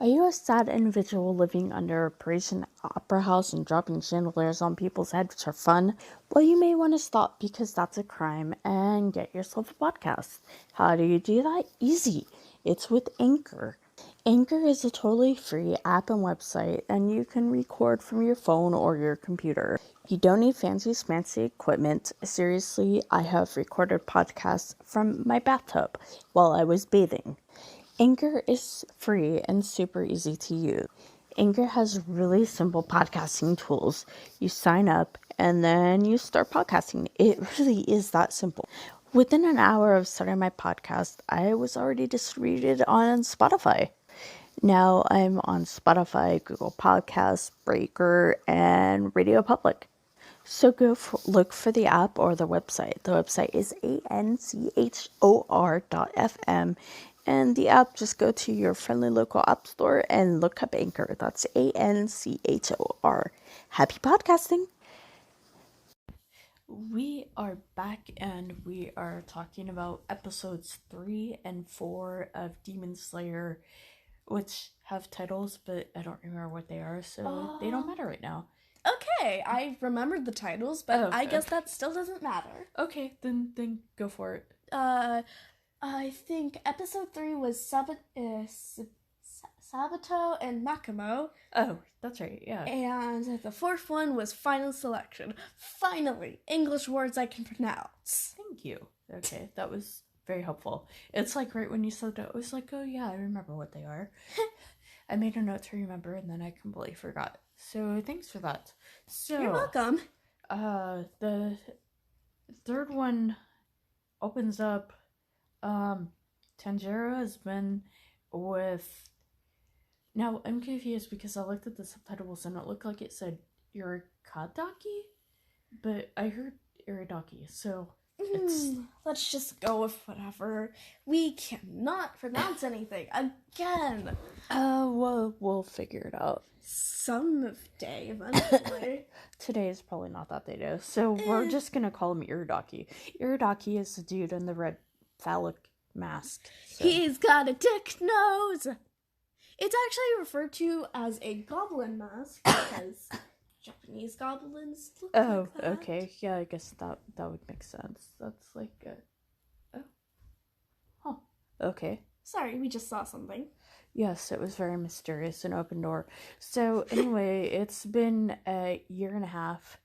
Are you a sad individual living under a Parisian opera house and dropping chandeliers on people's heads for fun? Well, you may want to stop because that's a crime and get yourself a podcast. How do you do that? Easy. It's with Anchor. Anchor is a totally free app and website, and you can record from your phone or your computer. You don't need fancy smancy equipment. Seriously, I have recorded podcasts from my bathtub while I was bathing. Anchor is free and super easy to use. Anchor has really simple podcasting tools. You sign up and then you start podcasting. It really is that simple. Within an hour of starting my podcast, I was already distributed on Spotify. Now I'm on Spotify, Google Podcasts, Breaker, and Radio Public. So look for the app or the website. The website is anchor.fm, and the app, just go to your friendly local app store and look up Anchor. That's ANCHOR. Happy podcasting! We are back and we are talking about episodes 3 and 4 of Demon Slayer, which have titles, but I don't remember what they are, so they don't matter right now. Okay, I remembered the titles, but I guess that still doesn't matter. Okay, then go for it. I think episode 3 was Sabato and Makamo. Oh, that's right, yeah. And the fourth one was Final Selection. Finally, English words I can pronounce. Thank you. Okay, that was very helpful. It's like right when you said that, I was like, oh yeah, I remember what they are. I made a note to remember and then I completely forgot. So thanks for that. So you're welcome. The third one opens up. Tanjiro has been with. Now I'm confused because I looked at the subtitles and it looked like it said Irikadaki, but I heard Iridaki, so it's. Let's just go with whatever. We cannot pronounce anything again. We'll figure it out. Someday, eventually. Today is probably not that day, though. So we're just gonna call him Iridaki. Iridaki is the dude in the red phallic mask. So. He's got a dick nose. It's actually referred to as a goblin mask because Japanese goblins look like that. Okay. Yeah, I guess that would make sense. That's like okay. Sorry, we just saw something. Yes, it was very mysterious and open door. So anyway, it's been a year and a half,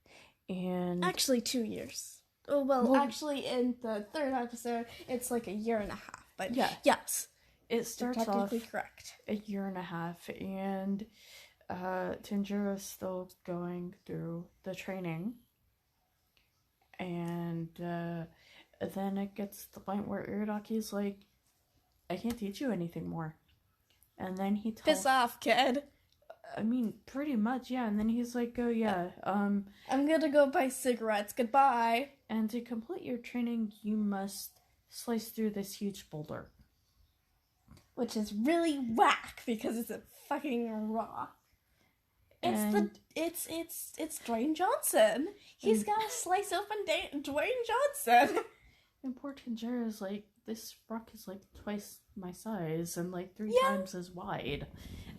and actually 2 years. Well, actually, in the third episode, it's like a year and a half. But yeah, yes, it starts technically off correct. A year and a half, and Tanjiro is still going through the training, and then it gets to the point where Iridaki's like, I can't teach you anything more. And then he tells... Piss off, kid. I mean, pretty much, yeah. And then he's like, oh, yeah, I'm gonna go buy cigarettes. Goodbye. And to complete your training, you must slice through this huge boulder. Which is really whack, because it's a fucking rock. It's Dwayne Johnson. He's gotta slice open Dwayne Johnson. And poor Tanjiro's like, this rock is like twice my size and like 3 times as wide.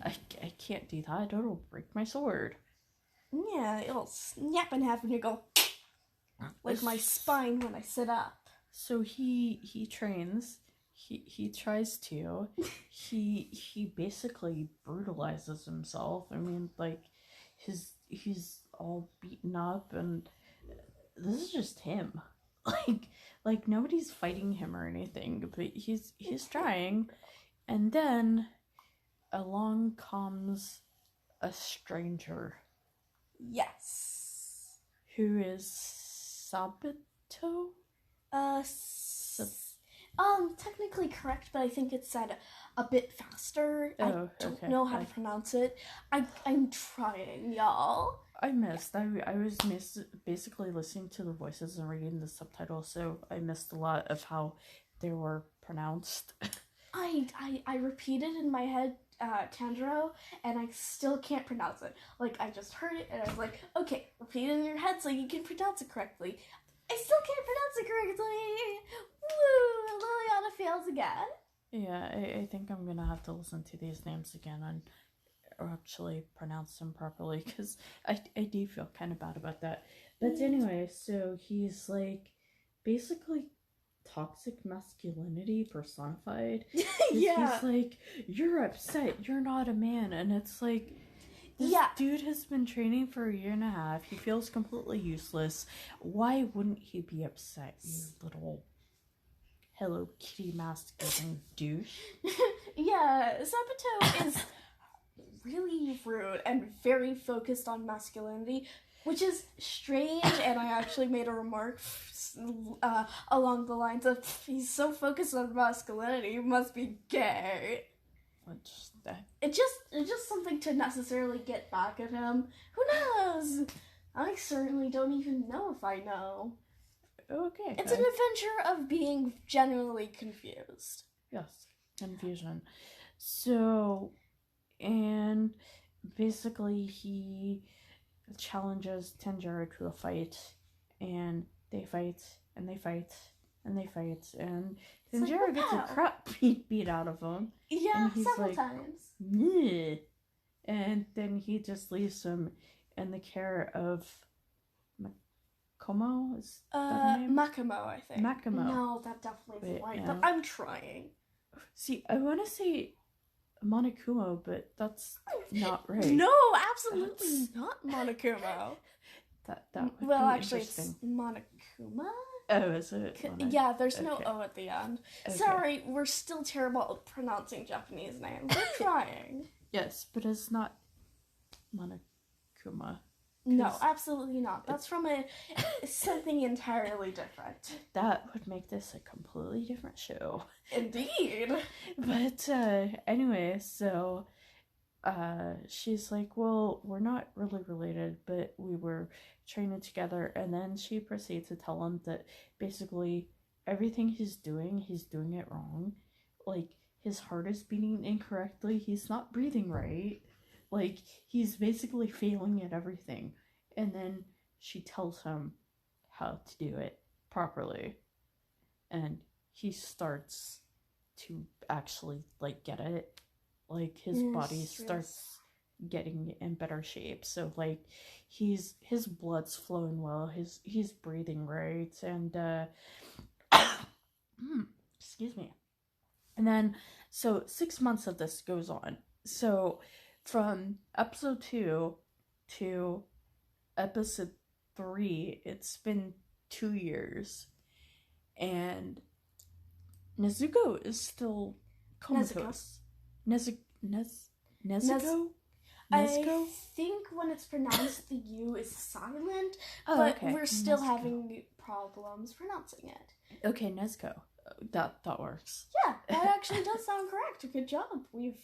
I can't do that. It'll break my sword. Yeah, it'll snap in half and you go like my spine when I sit up. So he trains. He tries to. He basically brutalizes himself. I mean, like he's all beaten up, and this is just him. Like nobody's fighting him or anything, but he's trying. And then along comes a stranger. Yes. Who is Sabato? Technically correct, but I think it's said a bit faster. I don't know how to pronounce it. I'm trying, y'all. I missed. I was basically listening to the voices and reading the subtitles, so I missed a lot of how they were pronounced. I repeated in my head Tanjiro, and I still can't pronounce it. Like, I just heard it, and I was like, okay, repeat it in your head so you can pronounce it correctly. I still can't pronounce it correctly. Woo! Lilliana fails again. Yeah, I think I'm gonna have to listen to these names again and actually pronounce them properly because I do feel kind of bad about that. But anyway, so he's like basically toxic masculinity personified. Yeah. He's like, you're upset, you're not a man. And it's like, this Yeah. dude has been training for a year and a half. He feels completely useless. Why wouldn't he be upset, you little Hello Kitty mask giving douche? Yeah, Sabato is really rude and very focused on masculinity, which is strange, and I actually made a remark along the lines of, he's so focused on masculinity, he must be gay. It's just something to necessarily get back at him. Who knows? I certainly don't even know if I know. Okay. It's an adventure of being genuinely confused. Yes, confusion. So, and basically he challenges Tanjiro to a fight, and they fight, and they fight, and they fight, and Tanjiro gets a crap beat out of him. Yeah, and he's several times. Meh. And then he just leaves him in the care of Makomo? Is that her name? Makamo, I think. Makamo. No, that definitely isn't right, yeah. but I'm trying. See, I want to say Monokuma, but that's not right. No, absolutely not Monokuma. That would well, be actually, interesting. it's Monokuma? Oh, is it? Yeah, there's no O at the end. Okay. Sorry, we're still terrible at pronouncing Japanese names. We're trying. Yes, but it's not Monokuma. No, absolutely not. That's from something entirely different. That would make this a completely different show. Indeed. But anyway, so she's like, well, we're not really related, but we were training together. And then she proceeds to tell him that basically everything he's doing it wrong. Like, his heart is beating incorrectly. He's not breathing right. Like, he's basically failing at everything. And then she tells him how to do it properly. And he starts to actually, like, get it. Like, his body starts getting in better shape. So, like, his blood's flowing well. He's breathing right. And, excuse me. And then, so 6 months of this goes on. So, from episode 2 to episode 3, it's been 2 years. And Nezuko is still comatose. Nezuko? I think when it's pronounced, the U is silent, but okay. We're still having problems pronouncing it. Okay, Nezuko. That works. Yeah, that actually does sound correct. Good job. We've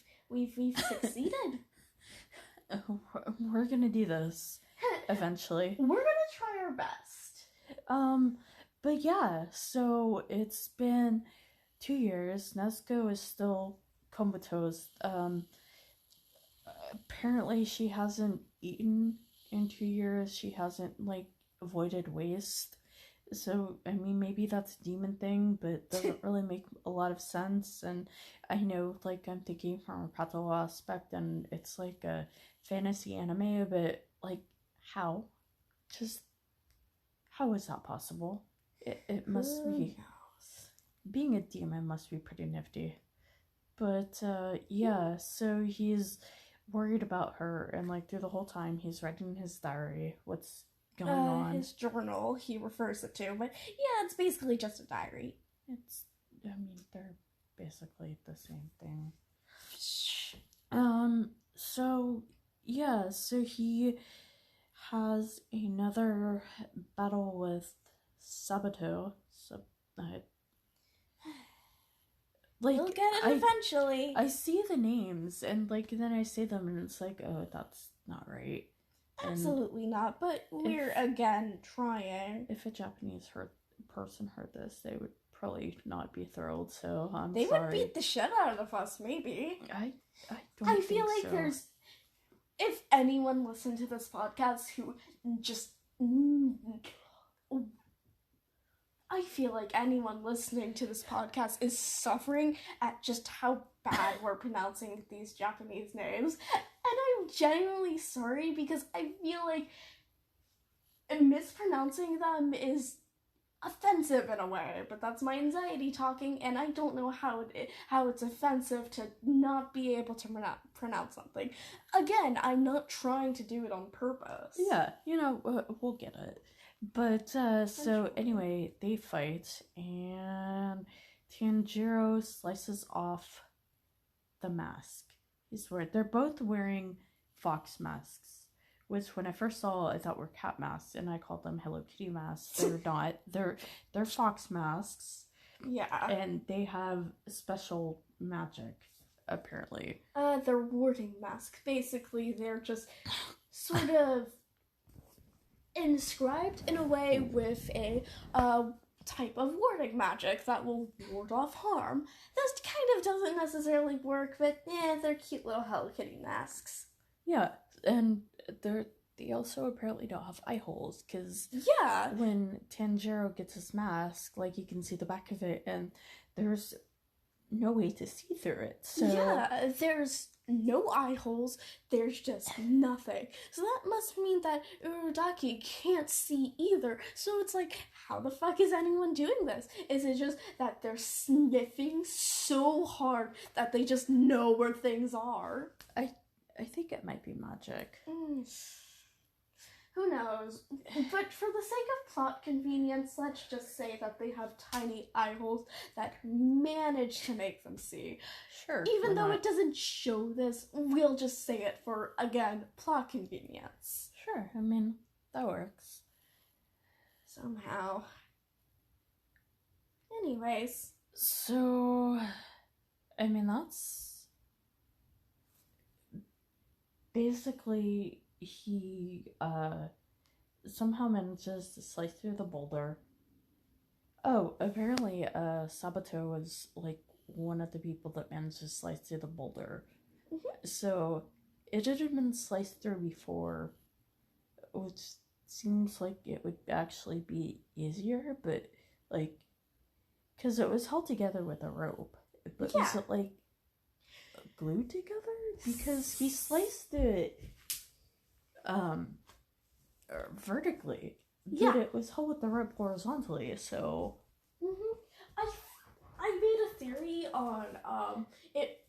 succeeded. We're gonna do this eventually. We're gonna try our best. But yeah, so it's been 2 years. Nezuko is still comatose. Apparently she hasn't eaten in 2 years. She hasn't, like, avoided waste. So, I mean, maybe that's a demon thing, but it doesn't really make a lot of sense. And I know, like, I'm thinking from a practical aspect, and it's like a fantasy anime, but, like, how? Just, how is that possible? It must be, being a demon must be pretty nifty. But, yeah, so he's worried about her, and, like, through the whole time, he's writing his diary, what's going on. His journal, he refers it to, but yeah, it's basically just a diary. I mean, they're basically the same thing. So, yeah, so he has another battle with Sabato. Like, we'll get it eventually. I see the names, and, like, then I say them, and it's like, oh, that's not right. Absolutely not, but we're, again, trying. If a Japanese person heard this, they would probably not be thrilled, so I'm sorry. They would beat the shit out of us, maybe. I don't feel like so. There's... If anyone listened to this podcast who just... I feel like anyone listening to this podcast is suffering at just how bad we're pronouncing these Japanese names. And I'm genuinely sorry because I feel like mispronouncing them is offensive in a way, but that's my anxiety talking, and I don't know how it's offensive to not be able to pronounce something. Again, I'm not trying to do it on purpose. Yeah, we'll get it. But, so anyway, they fight, and Tanjiro slices off the mask. They're both wearing fox masks, which when I first saw, I thought were cat masks, and I called them Hello Kitty masks. They're not. They're fox masks. Yeah. And they have special magic, apparently. They're warding masks. Basically, they're just sort of inscribed in a way with a type of warding magic that will ward off harm. This kind of doesn't necessarily work, but they're cute little Hello Kitty masks. Yeah, and they also apparently don't have eye holes, because when Tanjiro gets his mask, like, you can see the back of it, and there's no way to see through it. So yeah, there's no eye holes, there's just nothing. So that must mean that Urudaki can't see either. So it's like, how the fuck is anyone doing this? Is it just that they're sniffing so hard that they just know where things are? I think it might be magic. Who knows? But for the sake of plot convenience, let's just say that they have tiny eye holes that manage to make them see. Sure. Even though it doesn't show this, we'll just say it for, again, plot convenience. Sure, I mean, that works. Somehow. Anyways. So, I mean, that's basically, he somehow manages to slice through the boulder. Oh, apparently Sabato was like one of the people that managed to slice through the boulder. Mm-hmm. So it had been sliced through before, which seems like it would actually be easier, but like, because it was held together with a rope. But was it like glued together? Because he sliced it vertically, but it was held with the rope horizontally, so I made a theory on it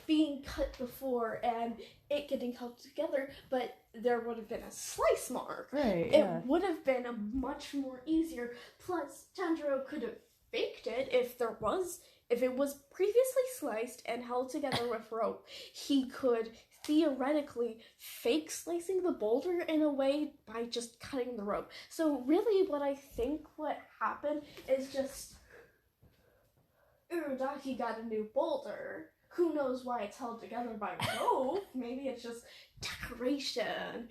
being cut before and it getting held together, but there would have been a slice mark. Right. It would have been a much more easier. Plus, Tanjiro could have faked it if it was previously sliced and held together with rope. He could theoretically fake slicing the boulder in a way by just cutting the rope. So really what I think what happened is just Urudaki got a new boulder. Who knows why it's held together by rope? Maybe it's just decoration.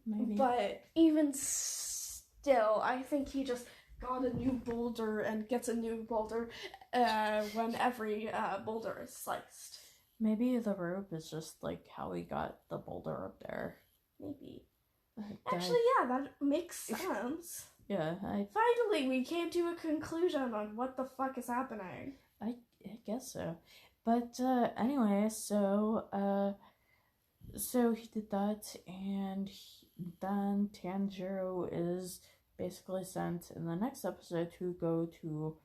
Maybe. But even still, I think he just got a new boulder and gets a new boulder when every boulder is sliced. Maybe the rope is just like how he got the boulder up there. Maybe. Actually, yeah, that makes sense. Yeah, Finally, we came to a conclusion on what the fuck is happening. I guess so. But anyway, so he did that, and then Tanjiro is basically sent in the next episode to go to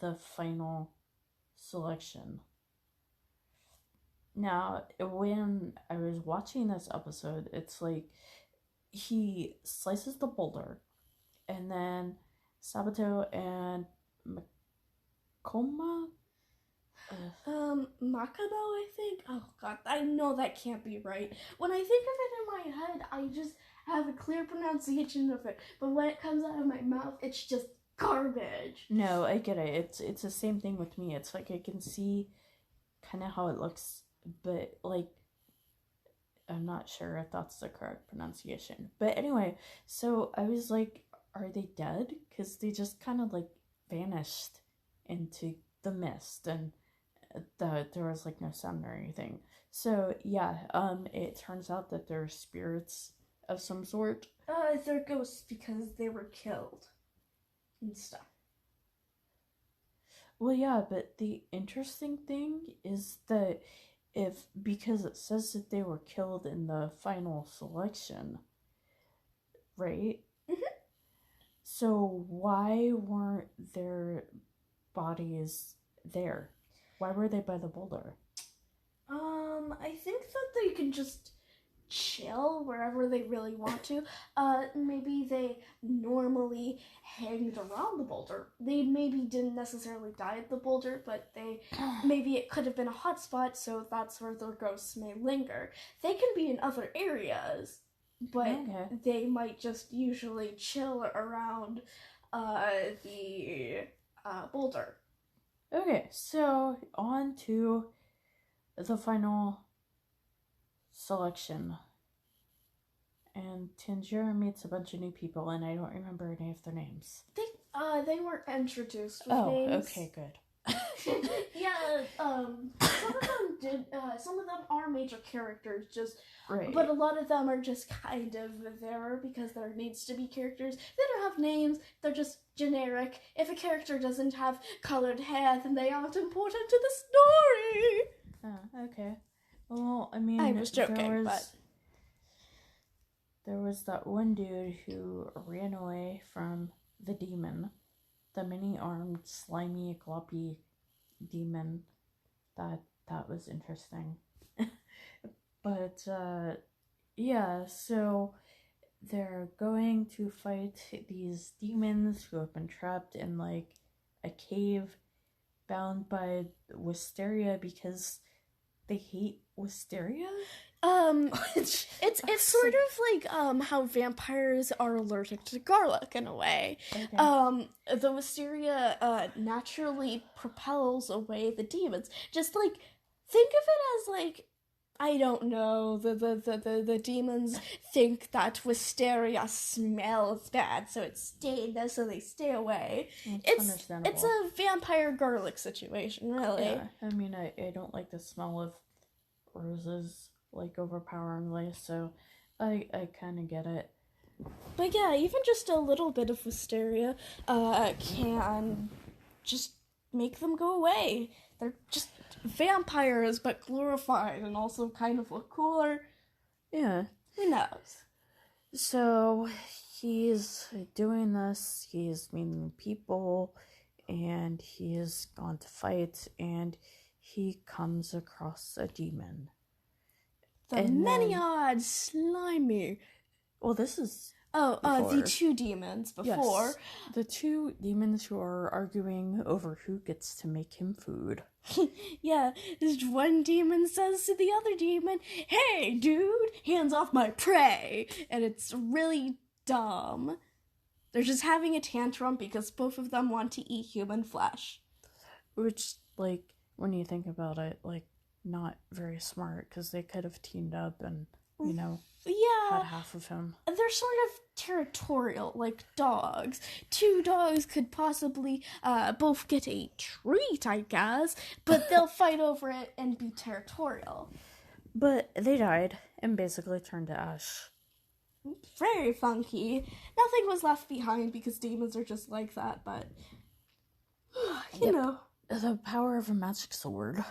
the final selection. Now, when I was watching this episode, it's like he slices the boulder, and then Sabato and Makoma? Makado, I think? Oh god, I know that can't be right. When I think of it in my head, I just have a clear pronunciation of it, but when it comes out of my mouth, it's just garbage. No, I get it. It's the same thing with me. It's like I can see kind of how it looks, but like I'm not sure if that's the correct pronunciation. But anyway, so I was like, are they dead? Because they just kind of like vanished into the mist, and there was like no sound or anything. So yeah, it turns out that they're spirits of some sort. They're ghosts because they were killed and stuff. Well, yeah, but the interesting thing is that because it says that they were killed in the final selection, right? Mm-hmm. So why weren't their bodies there? Why were they by the boulder? I think that they can just chill wherever they really want to. Maybe they normally hanged around the boulder. They maybe didn't necessarily die at the boulder, but maybe it could have been a hot spot, so that's where their ghosts may linger. They can be in other areas, but they might just usually chill around the boulder. Okay, so on to the final selection. And Tanjiro meets a bunch of new people, and I don't remember any of their names. They weren't introduced with names. Oh, okay, good. Yeah, some of them did. Some of them are major characters, right. But a lot of them are just kind of there because there needs to be characters. They don't have names. They're just generic. If a character doesn't have colored hair, then they aren't important to the story. Oh, okay. Well, I mean, I was joking, but there was that one dude who ran away from the demon, the many-armed, slimy, gloppy demon. That was interesting. But, yeah, so they're going to fight these demons who have been trapped in, like, a cave bound by wisteria because they hate wisteria? It's sort of like how vampires are allergic to garlic in a way. Okay. The wisteria naturally propels away the demons. Just like think of it as like I don't know, the demons think that wisteria smells bad, so so they stay away. It's understandable. It's a vampire garlic situation, really. Yeah, I mean, I don't like the smell of roses, like, overpoweringly, so I kind of get it. But yeah, even just a little bit of wisteria can just make them go away. They're just vampires, but glorified and also kind of look cooler. Yeah. Who knows? So he's doing this, he's meeting people, and he has gone to fight, and he comes across a demon. The many-eyed slimy. Well, this is the two demons before. Yes, the two demons who are arguing over who gets to make him food. Yeah, this one demon says to the other demon, "Hey, dude, hands off my prey!" And it's really dumb. They're just having a tantrum because both of them want to eat human flesh. Which, like, when you think about it, like, not very smart, because they could have teamed up and, you know, had half of him. They're sort of territorial, like dogs. Two dogs could possibly both get a treat, I guess, but they'll fight over it and be territorial. But they died and basically turned to ash. Very funky. Nothing was left behind because demons are just like that, but you know. The power of a magic sword.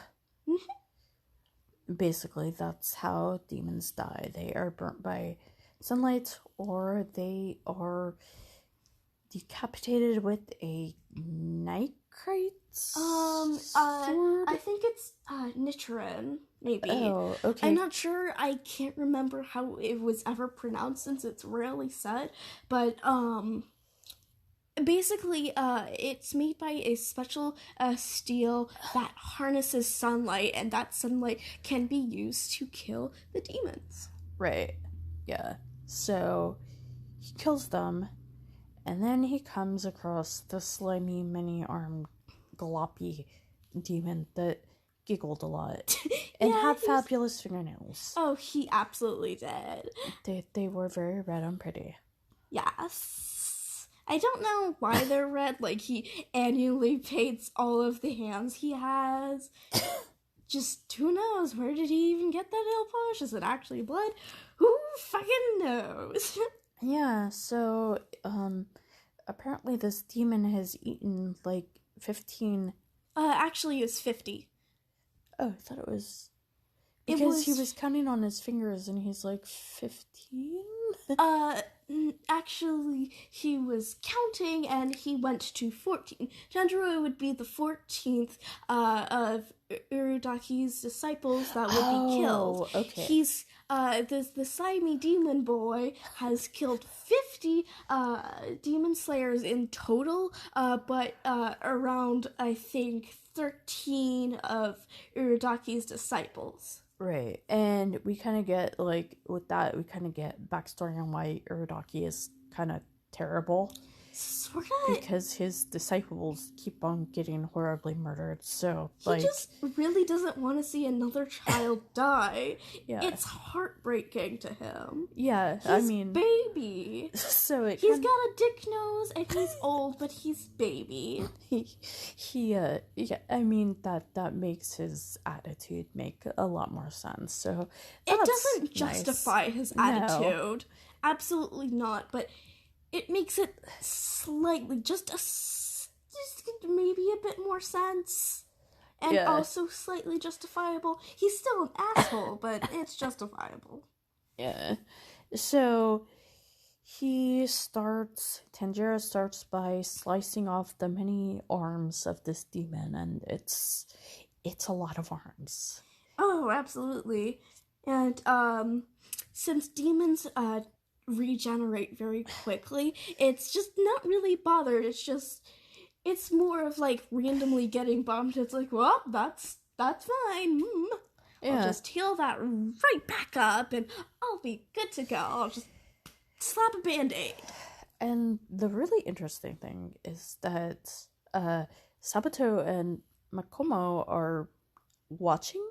Basically, that's how demons die. They are burnt by sunlight, or they are decapitated with a nitrite sword? I think it's nitrin, maybe. Oh, okay. I'm not sure. I can't remember how it was ever pronounced since it's rarely said, but basically, it's made by a special steel that harnesses sunlight, and that sunlight can be used to kill the demons. Right. Yeah. So he kills them, and then he comes across the slimy, many-armed, gloppy demon that giggled a lot and had fabulous fingernails. Oh, he absolutely did. They were very red and pretty. Yes. I don't know why they're red. Like, he annually paints all of the hands he has. Just, who knows? Where did he even get that nail polish? Is it actually blood? Who fucking knows? Yeah, so, apparently this demon has eaten, like, 15 Actually, it was 50. Oh, I thought it was... Because he was counting on his fingers and he's like, 15? Actually, he was counting and he went to 14. Tanjiro would be the 14th of Urudaki's disciples that would be killed. Okay. He's the slimy demon boy has killed 50 demon slayers in total, but around, I think, 13 of Urudaki's disciples. Right, and we kind of get, like, with that, we kind of get backstory on why Urudaki is kind of terrible. Sort of. Because his disciples keep on getting horribly murdered, so, he just really doesn't want to see another child die. Yeah. It's heartbreaking to him. Yeah, I mean... baby. So he's got a dick nose, and he's old, but he's baby. Yeah, I mean, that makes his attitude make a lot more sense, so... It doesn't justify his attitude. No. Absolutely not, but... it makes it slightly, just maybe a bit more sense. And also slightly justifiable. He's still an asshole, but it's justifiable. Yeah. So, Tanjiro starts by slicing off the many arms of this demon, and it's a lot of arms. Oh, absolutely. And, since demons, regenerate very quickly, it's just not really bothered. It's more of like randomly getting bumped. It's like, well, that's fine. I'll just heal that right back up and I'll be good to go. I'll just slap a band-aid. And the really interesting thing is that Sabato and Makomo are watching,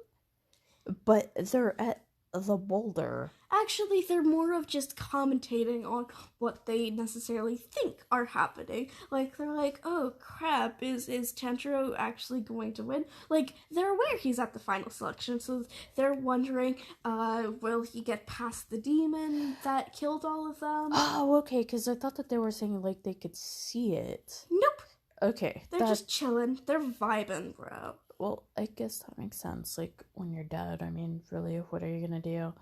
but they're at the boulder. Actually, they're more of just commentating on what they necessarily think are happening. Like, they're like, oh crap, is Tanjiro actually going to win? Like, they're aware he's at the final selection, so they're wondering, will he get past the demon that killed all of them? Oh, okay, because I thought that they were saying, like, they could see it. Nope. Okay. They're just chilling. They're vibing, bro. Well, I guess that makes sense. Like, when you're dead, I mean, really, what are you gonna do?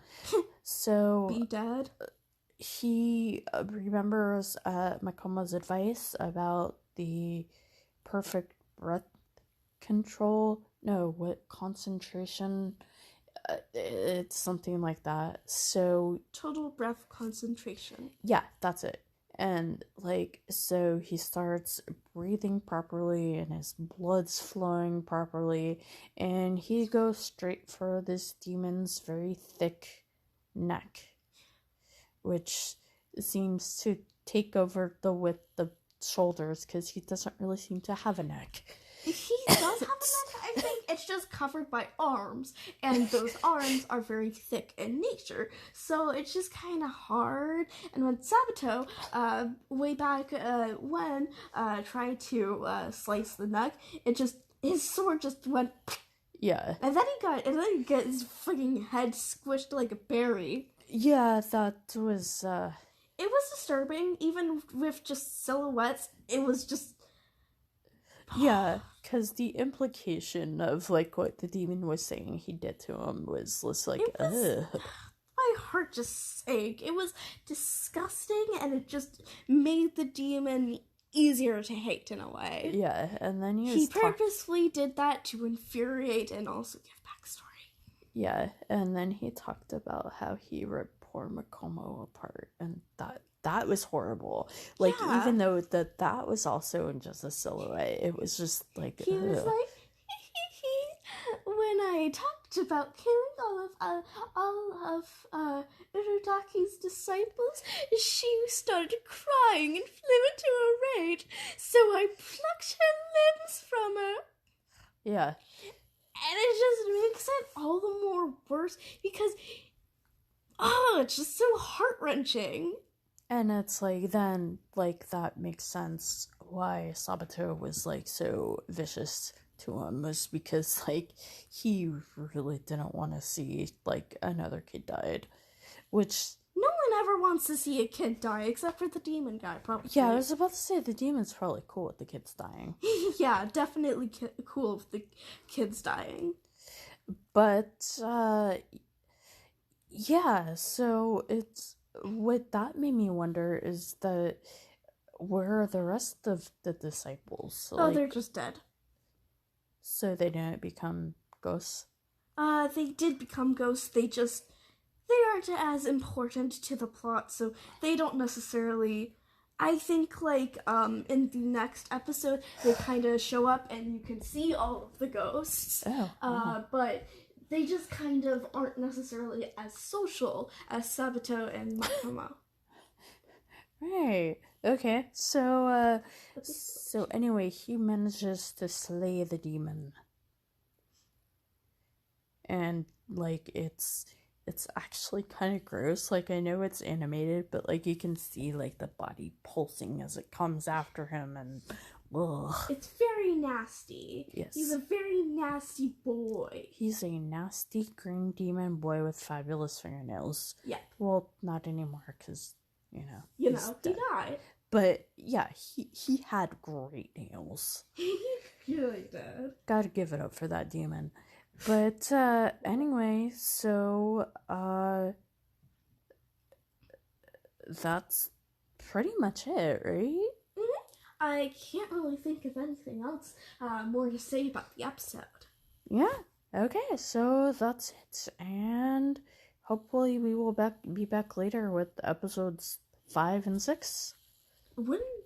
So... be dead? He remembers Makoma's advice about the perfect breath control. No, what? Concentration? It's something like that. So... total breath concentration. Yeah, that's it. And, like, so he starts breathing properly and his blood's flowing properly. And he goes straight for this demon's very thick neck, which seems to take over the shoulders because he doesn't really seem to have a neck. He does have a neck. I think it's just covered by arms, and those arms are very thick in nature, so it's just kind of hard. And when Sabato, way back when, tried to slice the neck, his sword just went. Yeah. And then he got his fucking head squished like a berry. Yeah, that was. It was disturbing, even with just silhouettes. It was just. Yeah, because the implication of, like, what the demon was saying he did to him was like, ugh. My heart just sank. It was disgusting, and it just made the demon easier to hate in a way. Yeah, and then he purposefully did that to infuriate and also give backstory. Yeah, and then he talked about how he ripped poor Makomo apart, and that was horrible. Like, even though that was also in just a silhouette, it was just like, he was like, when I talked about killing all of Urudaki's disciples, she started crying and flew into a rage, so I plucked her limbs from her. Yeah. And it just makes it all the more worse because, it's just so heart-wrenching. And it's like, then, like, that makes sense why Sabato was, like, so vicious to him, was because, like, he really didn't want to see, like, another kid died, which... No one ever wants to see a kid die, except for the demon guy, probably. Yeah, I was about to say the demon's probably cool with the kids dying. Yeah, definitely cool with the kids dying. But, yeah, so what that made me wonder is that where are the rest of the disciples? Oh, they're just dead. So they didn't become ghosts? They did become ghosts, they aren't as important to the plot, so they don't necessarily... I think, like, in the next episode, they kind of show up and you can see all of the ghosts. But they just kind of aren't necessarily as social as Sabato and Makoma. Right. Okay. So anyway, he manages to slay the demon. And, like, it's actually kind of gross. Like, I know it's animated, but, like, you can see, like, the body pulsing as it comes after him, and ugh. It's very nasty. Yes. He's a very nasty boy. He's a nasty green demon boy with fabulous fingernails. Yeah. Well, not anymore, because, he he died. But, yeah, he had great nails. He really did. Gotta give it up for that demon. But, anyway, so, that's pretty much it, right? Mm-hmm. I can't really think of anything else more to say about the episode. Yeah, okay, so that's it, and hopefully we will be back later with episodes 5 and 6. Wouldn't